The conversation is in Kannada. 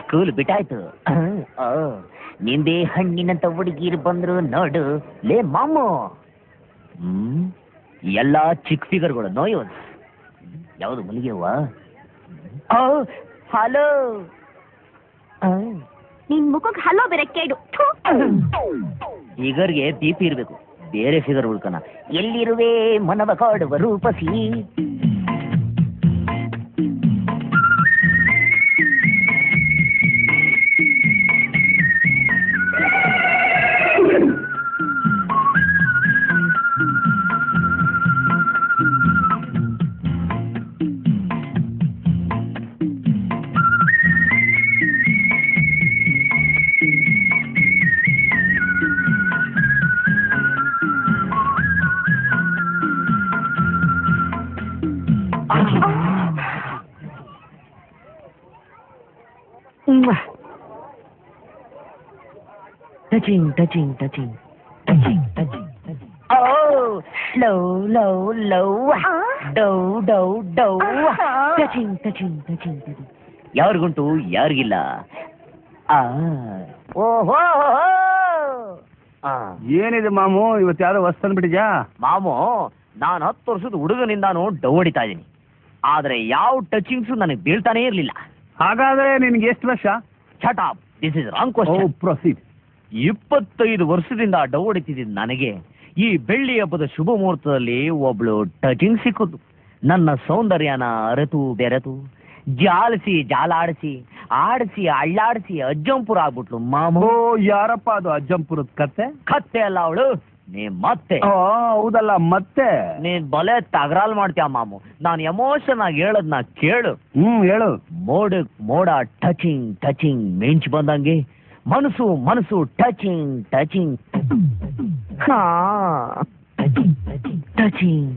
ಸ್ಕೂಲ್ ಬಿಟ್ಟಾಯ್ತು. ನಿಂದೇ ಹಣ್ಣಿನಂತ ಹುಡುಗಿರು ಬಂದ್ರು ನೋಡು ಲೇ ಮಾಮು. ಎಲ್ಲ ಚಿಕ್ಕ ಫಿಗರ್ಗಳು ನೋಯೋಸ್. ಯಾವುದು ಮಲ್ಲಿಗೆ ಹೂವ? ಹಲೋ. ನಿನ್ ಮುಖಕ್ಕೆ ಹಲೋ ಬೇರೆ ಕೇಡು. ಫಿಗರ್ಗೆ ಬಿ.ಪಿ ಇರ್ಬೇಕು, ಬೇರೆ ಫಿಗರ್ ಉಳ್ಕನ. ಎಲ್ಲಿರುವೆ ಮನವ ಕಾಡುವ ರೂಪಸಿ. Touching, touching, touching, touching, touching, touching. Oh, low, low, low, dow, dow, dow, touching, touching, touching, touching. ಯಾರಿಗುಂಟು ಯಾರಿಗಿಲ್ಲ. ಓಹೋ, ಏನಿದೆ ಮಾಮು, ಇವತ್ತು ಯಾವ್ದೋ ವಸ್ತು ತಂದ್ಬಿಟ್ಟಿದ್ಯಾ? ಮಾಮು, ನಾನು 10 ವರ್ಷದ ಹುಡುಗನಿಂದಾನು ಡವ್ ಹೊಡಿತಾ ಇದ್ದೀನಿ, ಆದ್ರೆ ಯಾವ ಟಚಿಂಗ್ಸು ನನಗೆ ಬೀಳ್ತಾನೇ ಇರ್ಲಿಲ್ಲ. ಹಾಗಾದ್ರೆ ನಿನ್ಗೆ ಎಷ್ಟು ವರ್ಷ? Shut up, this is wrong question. Proceed. 25 ವರ್ಷದಿಂದ ಡವ್ ಹೊಡಿತಿದ್ದೀನಿ ನನಗೆ ಈ ಬೆಳ್ಳಿ ಹಬ್ಬದ ಶುಭ ಮುಹೂರ್ತದಲ್ಲಿ ಒಬ್ಳು ಟಚಿಂಗ್ ಸಿಕ್ಕಿದ್ದು. ನನ್ನ ಸೌಂದರ್ಯನ ಅರೆತು ಬೆರೆತು ಜಾಲಿಸಿ ಜಾಲಾಡಿಸಿ ಆಡಿಸಿ ಅಳ್ಳಾಡಿಸಿ ಅಜ್ಜಂಪುರ ಆಗ್ಬಿಟ್ಲು ಮಾಮು. ಯಾರಪ್ಪ ಅದು ಅಜ್ಜಂಪುರದ ಕತ್ತೆ? ಕತ್ತೆ ಅಲ್ಲ ಅವಳು, ನೀ ಮತ್ತೆ. ಹೌದಲ್ಲ, ಮತ್ತೆ ನೀನ್ ಬಲೆ ತಗರಾಲ್ ಮಾಡ್ತೀಯ ಮಾಮು. ನಾನು ಎಮೋಷನ್ ಆಗಿ ಹೇಳದ್ನ ಕೇಳು. ಹೇಳು. ಮೋಡ ಟಚಿಂಗ್ ಟಚಿಂಗ್ ಮಿಂಚ್ ಬಂದಂಗೆ, ಮನಸ್ಸು ಮನಸ್ಸು touching touching. Touching touching touching.